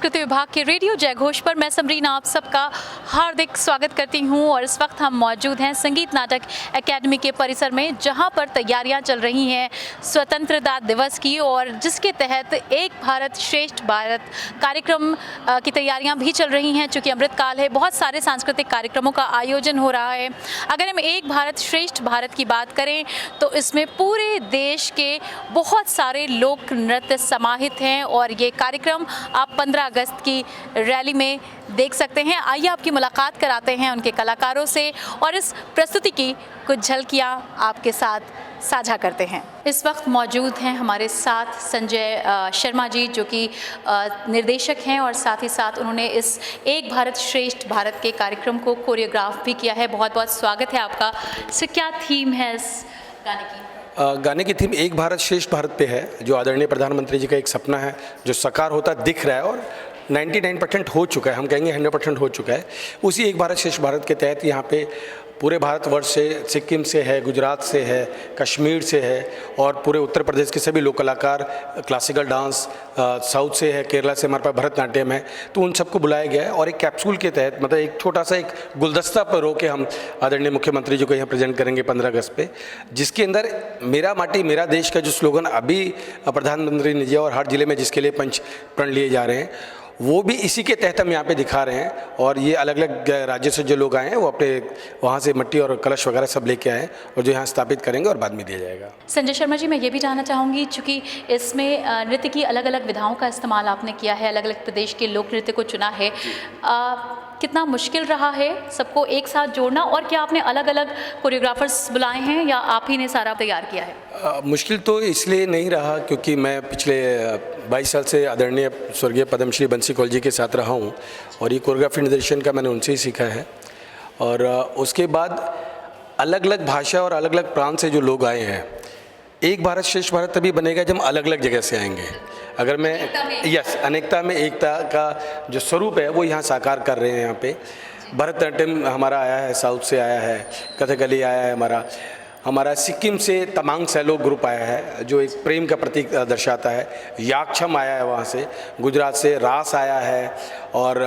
संस्कृति विभाग के रेडियो जयघोष पर मैं समरीन आप सबका हार्दिक स्वागत करती हूं और इस वक्त हम मौजूद हैं संगीत नाटक एकेडमी के परिसर में, जहां पर तैयारियां चल रही हैं स्वतंत्रता दिवस की, और जिसके तहत एक भारत श्रेष्ठ भारत कार्यक्रम की तैयारियां भी चल रही हैं। चूँकि अमृतकाल है, बहुत सारे सांस्कृतिक कार्यक्रमों का आयोजन हो रहा है। अगर हम एक भारत श्रेष्ठ भारत की बात करें तो इसमें पूरे देश के बहुत सारे लोक नृत्य समाहित हैं और ये कार्यक्रम आप 15 अगस्त की रैली में देख सकते हैं। आइए आपकी मुलाकात कराते हैं उनके कलाकारों से और इस प्रस्तुति की कुछ झलकियां आपके साथ साझा करते हैं। इस वक्त मौजूद हैं हमारे साथ संजय शर्मा जी, जो कि निर्देशक हैं और साथ ही साथ उन्होंने इस एक भारत श्रेष्ठ भारत के कार्यक्रम को कोरियोग्राफ भी किया है। बहुत बहुत स्वागत है आपका। सो क्या थीम है इस गाने की? गाने की थीम एक भारत श्रेष्ठ भारत पे है, जो आदरणीय प्रधानमंत्री जी का एक सपना है जो साकार होता दिख रहा है और 99% हो चुका है, हम कहेंगे 100% हो चुका है। उसी एक भारत श्रेष्ठ भारत के तहत यहाँ पे पूरे भारतवर्ष से, सिक्किम से है, गुजरात से है, कश्मीर से है और पूरे उत्तर प्रदेश के सभी लोक कलाकार, क्लासिकल डांस, साउथ से है, केरला से हमारे पास भरतनाट्यम है, तो उन सबको बुलाया गया है। और एक कैप्सूल के तहत, मतलब एक छोटा सा एक गुलदस्ता पर रो के हम आदरणीय मुख्यमंत्री जी को यहाँ प्रेजेंट करेंगे 15 अगस्त पे, जिसके अंदर मेरा माटी मेरा देश का जो स्लोगन अभी प्रधानमंत्री ने दिया और हर जिले में जिसके लिए पंच प्रण लिए जा रहे हैं, वो भी इसी के तहत हम यहाँ पे दिखा रहे हैं। और ये अलग अलग राज्य से जो लोग आए हैं वो अपने वहाँ से मिट्टी और कलश वगैरह सब लेके आए हैं और जो यहाँ स्थापित करेंगे और बाद में दिया जाएगा। संजय शर्मा जी, मैं ये भी जानना चाहूँगी, चूँकि इसमें नृत्य की अलग अलग विधाओं का इस्तेमाल आपने किया है, अलग अलग प्रदेश के लोक नृत्य को चुना है, कितना मुश्किल रहा है सबको एक साथ जोड़ना, और क्या आपने अलग अलग कोरियोग्राफर्स बुलाए हैं या आप ही ने सारा तैयार किया है? मुश्किल तो इसलिए नहीं रहा क्योंकि मैं पिछले 22 साल से आदरणीय स्वर्गीय पद्मश्री बंसी कौल जी के साथ रहा हूँ और ये कोरियोग्राफी निर्देशन का मैंने उनसे ही सीखा है। और उसके बाद अलग अलग भाषा और अलग अलग प्रांत से जो लोग आए हैं, एक भारत श्रेष्ठ भारत तभी बनेगा जब हम अलग अलग जगह से आएंगे। अगर मैं अनेकता में एकता का जो स्वरूप है वो यहाँ साकार कर रहे हैं। यहाँ पे भरतनाट्यम हमारा आया है, साउथ से आया है, कथकली आया है, हमारा सिक्किम से तमांग सैलो ग्रुप आया है जो एक प्रेम का प्रतीक दर्शाता है, याक्षम आया है वहाँ से, गुजरात से रास आया है और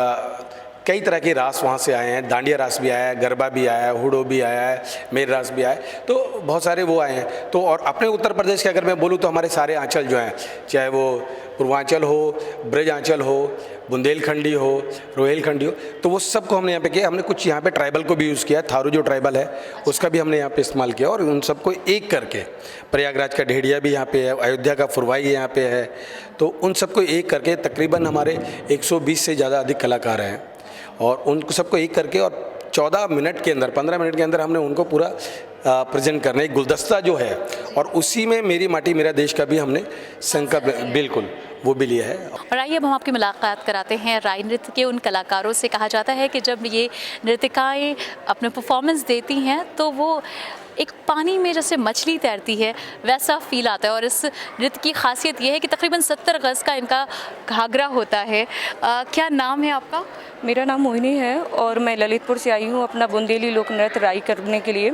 कई तरह के रास वहाँ से आए हैं, दांडिया रास भी आया है, गरबा भी आया है, हुडो भी आया है, मेर रास भी आया है, तो बहुत सारे वो आए हैं। तो और अपने उत्तर प्रदेश के अगर मैं बोलूँ तो हमारे सारे आंचल जो हैं, चाहे वो पूर्वांचल हो, ब्रज आंचल हो, बुंदेलखंडी हो, रोहेलखंडी हो, तो वो सबको हमने यहाँ पे किया। हमने कुछ यहाँ पे ट्राइबल को भी यूज़ किया, थारू जो ट्राइबल है उसका भी हमने यहाँ पे इस्तेमाल किया और उन सबको एक करके, प्रयागराज का ढेड़िया भी यहाँ पे है, अयोध्या का फुरवाई यहाँ पे है, तो उन सबको एक करके तकरीबन हमारे 120 से ज़्यादा अधिक कलाकार हैं और उनको सबको एक करके और 14 मिनट के अंदर, 15 मिनट के अंदर हमने उनको पूरा प्रेजेंट करना है। एक गुलदस्ता जो है और उसी में मेरी माटी मेरा देश का भी हमने संकल्प बिल्कुल वो भी लिया है। और आइए अब हम आपकी मुलाकात कराते हैं राई नृत्य के उन कलाकारों से। कहा जाता है कि जब ये नृत्यिकाएँ अपने परफॉर्मेंस देती हैं तो वो एक पानी में जैसे मछली तैरती है वैसा फील आता है। और इस नृत्य की खासियत ये है कि तकरीबन 70 गज का इनका घाघरा होता है। क्या नाम है आपका? मेरा नाम मोहिनी है और मैं ललितपुर से आई हूँ अपना बुंदेली लोक नृत्य राई करने के लिए।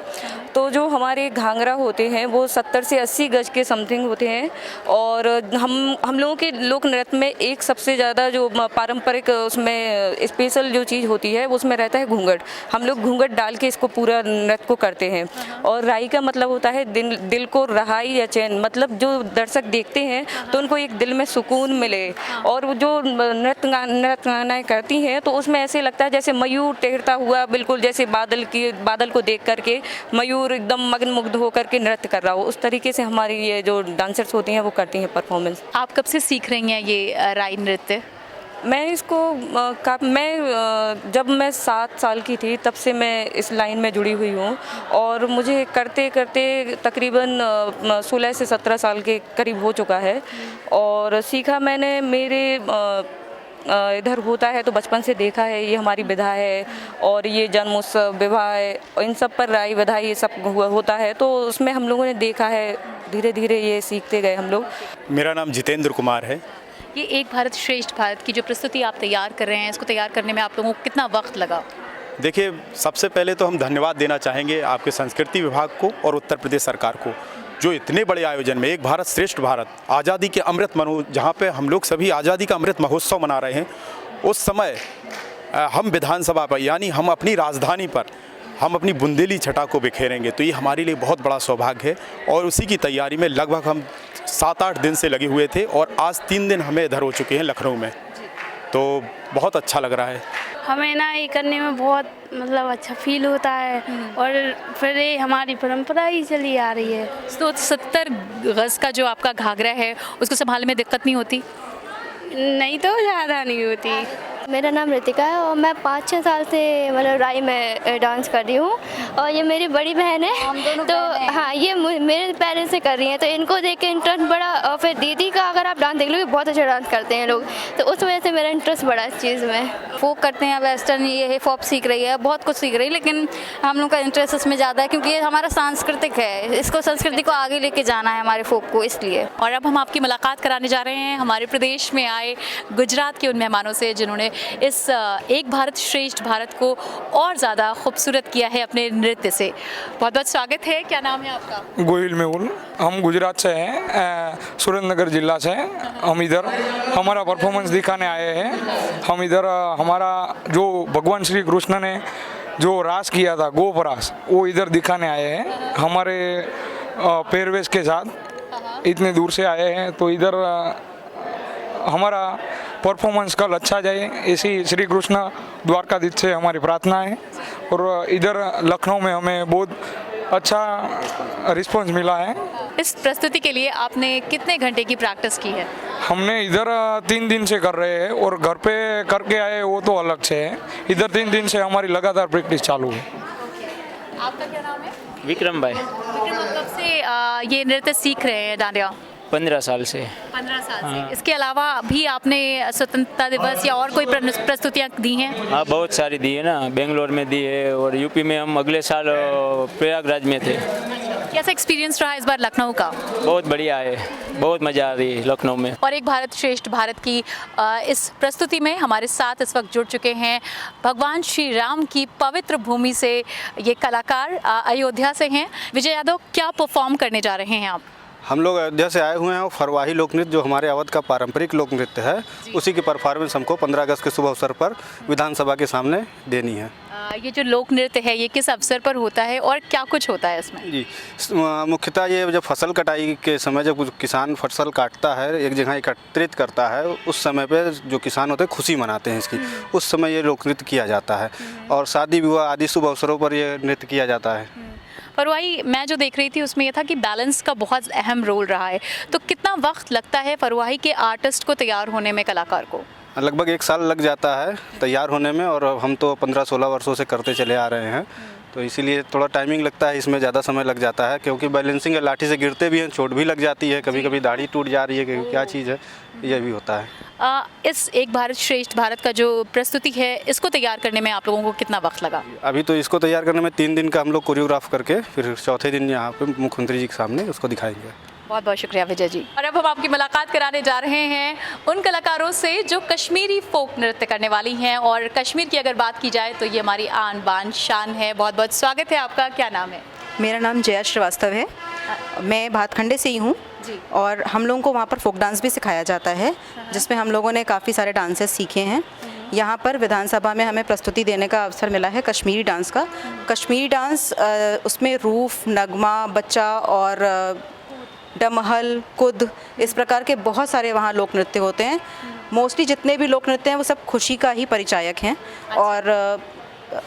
तो जो हमारे घाघरा होते हैं वो 70 से 80 गज के समथिंग होते हैं और हम लोगों के लोक नृत्य में एक सबसे ज़्यादा जो पारंपरिक उसमें स्पेशल जो चीज़ होती है उसमें रहता है घूंघट। हम लोग घूंघट डाल के इसको पूरा नृत्य को करते हैं। और राई का मतलब होता है दिल को रहाई या चैन, मतलब जो दर्शक देखते हैं तो उनको एक दिल में सुकून मिले। और वो जो नृत्य करती हैं तो उसमें ऐसे लगता है जैसे मयूर टहरता हुआ, बिल्कुल जैसे बादल को देख करके मयूर एकदम मग्न होकर के नृत्य कर रहा हो, उस तरीके से हमारी ये जो डांसर्स होती हैं वो करती हैं परफॉर्मेंस। आप कब से सीख रही हैं ये राई नृत्य? मैं इसको जब मैं 7 साल की थी तब से मैं इस लाइन में जुड़ी हुई हूँ और मुझे करते करते तकरीबन 16 से 17 साल के करीब हो चुका है। और सीखा मैंने मेरे इधर होता है तो बचपन से देखा है, ये हमारी विधा है और ये जन्मोत्सव, विवाह है, इन सब पर राई विधा ये सब होता है, तो उसमें हम लोगों ने देखा है, धीरे धीरे ये सीखते गए हम लोग। मेरा नाम जितेंद्र कुमार है। ये एक भारत श्रेष्ठ भारत की जो प्रस्तुति आप तैयार कर रहे हैं, इसको तैयार करने में आप लोगों को कितना वक्त लगा? देखिए, सबसे पहले तो हम धन्यवाद देना चाहेंगे आपके संस्कृति विभाग को और उत्तर प्रदेश सरकार को, जो इतने बड़े आयोजन में एक भारत श्रेष्ठ भारत, आज़ादी के अमृत जहाँ पे हम लोग सभी आज़ादी का अमृत महोत्सव मना रहे हैं, उस समय हम विधानसभा पर यानी हम अपनी राजधानी पर हम अपनी बुंदेली छटा को बिखेरेंगे। तो ये हमारे लिए बहुत बड़ा सौभाग्य है और उसी की तैयारी में लगभग हम 7-8 दिन से लगे हुए थे और आज 3 दिन हमें इधर हो चुके हैं लखनऊ में, तो बहुत अच्छा लग रहा है। हमें ना ये करने में बहुत मतलब अच्छा फील होता है और फिर ये हमारी परंपरा ही चली आ रही है। तो 70 गज का जो आपका घाघरा है उसको संभालने में दिक्कत नहीं होती? नहीं तो ज़्यादा नहीं होती। मेरा नाम रितिका है और मैं 5-6 साल से मतलब राई में डांस कर रही हूँ और ये मेरी बड़ी बहन है, तो हाँ ये मेरे पेरेंट्स से कर रही हैं, तो इनको देख के इंटरेस्ट बढ़ा। और फिर दीदी का अगर आप डांस देख लोगे बहुत अच्छा डांस करते हैं लोग, तो उस वजह से मेरा इंटरेस्ट बढ़ा इस चीज़ में। फोक करते हैं, वेस्टर्न, ये हिप हॉप सीख रही है, बहुत कुछ सीख रही है, लेकिन हम लोग का इंटरेस्ट इसमें ज़्यादा है क्योंकि ये हमारा सांस्कृतिक है, इसको संस्कृति को आगे लेके जाना है हमारे फोक को, इसलिए। और अब हम आपकी मुलाकात कराने जा रहे हैं हमारे प्रदेश में आए गुजरात के उन मेहमानों से जिन्होंने इस एक भारत श्रेष्ठ भारत को और ज़्यादा खूबसूरत किया है अपने नृत्य से। बहुत बहुत स्वागत है। क्या नाम है आपका? गोहिल मेहुल, हम गुजरात से हैं, सुरेंद्रनगर जिला से। हम इधर हमारा परफॉर्मेंस दिखाने आए हैं। हम इधर हमारा जो भगवान श्री कृष्ण ने जो रास किया था, गोप रास, वो इधर दिखाने आए हैं हमारे पहरवेश के साथ। इतने दूर से आए हैं, तो इधर हमारा परफॉर्मेंस कल अच्छा जाए, ऐसी श्री कृष्ण द्वारकाधीश से हमारी प्रार्थना है। और इधर लखनऊ में हमें बहुत अच्छा रिस्पांस मिला है। इस प्रस्तुति के लिए आपने कितने घंटे की प्रैक्टिस की है? हमने इधर 3 दिन से कर रहे हैं और घर पे करके आए वो तो अलग से है। इधर 3 दिन से हमारी लगातार प्रैक्टिस चालू है। आपका क्या नाम है? विक्रम भाई। विक्रम, आप कब से ये नृत्य सीख रहे हैं, डांडिया? 15 साल से। 15 साल से। इसके अलावा भी आपने स्वतंत्रता दिवस या और कोई प्रस्तुतियाँ दी हैं? हाँ, बहुत सारी दी है ना, बेंगलोर में दी है और यूपी में हम अगले साल प्रयागराज में थे। कैसा एक्सपीरियंस रहा इस बार लखनऊ का? बहुत बढ़िया है, बहुत मज़ा आ रही है लखनऊ में। और एक भारत श्रेष्ठ भारत की इस प्रस्तुति में हमारे साथ इस वक्त जुड़ चुके हैं भगवान श्री राम की पवित्र भूमि से ये कलाकार, अयोध्या से हैं। विजय यादव, क्या परफॉर्म करने जा रहे हैं आप? हम लोग अयोध्या से आए हुए हैं और फरवाही लोक नृत्य जो हमारे अवध का पारंपरिक लोक नृत्य है, उसी की परफॉर्मेंस हमको 15 अगस्त के शुभ अवसर पर विधानसभा के सामने देनी है। ये जो लोक नृत्य है ये किस अवसर पर होता है और क्या कुछ होता है इसमें? जी, मुख्यतः ये जब फसल कटाई के समय जब किसान फसल काटता है, एक जगह एकत्रित करता है, उस समय पे जो किसान होते हैं खुशी मनाते हैं इसकी, उस समय ये लोक नृत्य किया जाता है। और शादी विवाह आदि शुभ अवसरों पर ये नृत्य किया जाता है। पर वही मैं जो देख रही थी उसमें यह था कि बैलेंस का बहुत अहम रोल रहा है, तो कितना वक्त लगता है फरवाही के आर्टिस्ट को तैयार होने में, कलाकार को? लगभग 1 साल लग जाता है तैयार होने में और हम तो 15-16 वर्षों से करते चले आ रहे हैं, तो इसीलिए थोड़ा टाइमिंग लगता है, इसमें ज़्यादा समय लग जाता है क्योंकि बैलेंसिंग है, लाठी से गिरते भी हैं, चोट भी लग जाती है, कभी कभी दाढ़ी टूट जा रही है, क्या चीज़ है, ये भी होता है। इस एक भारत श्रेष्ठ भारत का जो प्रस्तुति है इसको तैयार करने में आप लोगों को कितना वक्त लगा? अभी तो इसको तैयार करने में 3 दिन का हम लोग कोरियोग्राफ करके फिर चौथे दिन यहाँ पे मुख्यमंत्री जी के सामने उसको दिखाएंगे। बहुत बहुत शुक्रिया विजय जी। और अब हम आपकी मुलाकात कराने जा रहे हैं उन कलाकारों से जो कश्मीरी फोक नृत्य करने वाली हैं, और कश्मीर की अगर बात की जाए तो ये हमारी आन बान शान है। बहुत बहुत स्वागत है आपका। क्या नाम है? मेरा नाम जया श्रीवास्तव है, मैं भातखंडे से ही हूँ और हम लोगों को वहाँ पर फोक डांस भी सिखाया जाता है, जिसमें हम लोगों ने काफ़ी सारे डांसेस सीखे हैं। यहाँ पर विधानसभा में हमें प्रस्तुति देने का अवसर मिला है कश्मीरी डांस का। कश्मीरी डांस उसमें रूफ, नगमा, बच्चा और डमहल, कुद, इस प्रकार के बहुत सारे वहाँ लोक नृत्य होते हैं। मोस्टली जितने भी लोक नृत्य हैं वो सब खुशी का ही परिचायक हैं। और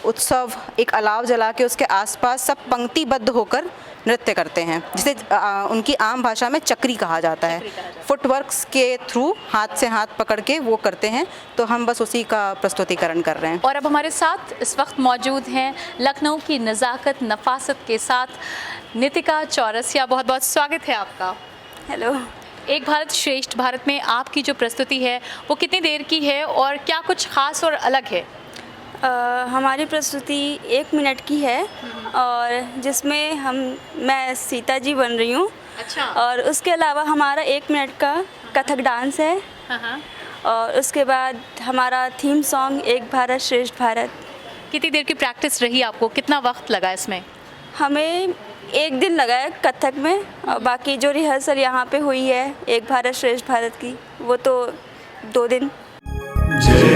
उत्सव एक अलाव जला के उसके आसपास सब पंक्तिबद्ध होकर नृत्य करते हैं, जिसे उनकी आम भाषा में चक्री कहा जाता है। फुटवर्क्स के थ्रू हाथ से हाथ पकड़ के वो करते हैं, तो हम बस उसी का प्रस्तुतिकरण कर रहे हैं। और अब हमारे साथ इस वक्त मौजूद हैं लखनऊ की नज़ाकत नफासत के साथ नितिका चौरसिया। बहुत बहुत स्वागत है आपका। हेलो। एक भारत श्रेष्ठ भारत में आपकी जो प्रस्तुति है वो कितनी देर की है और क्या कुछ खास और अलग है? हमारी प्रस्तुति 1 मिनट की है और जिसमें मैं सीता जी बन रही हूँ। अच्छा। और उसके अलावा हमारा 1 मिनट का कथक डांस है। और उसके बाद हमारा थीम सॉन्ग एक भारत श्रेष्ठ भारत। कितनी देर की प्रैक्टिस रही आपको? कितना वक्त लगा इसमें? हमें एक दिन लगा है कथक में, और बाकी जो रिहर्सल यहाँ पे हुई है एक भारत श्रेष्ठ भारत की, वो तो 2 दिन। जय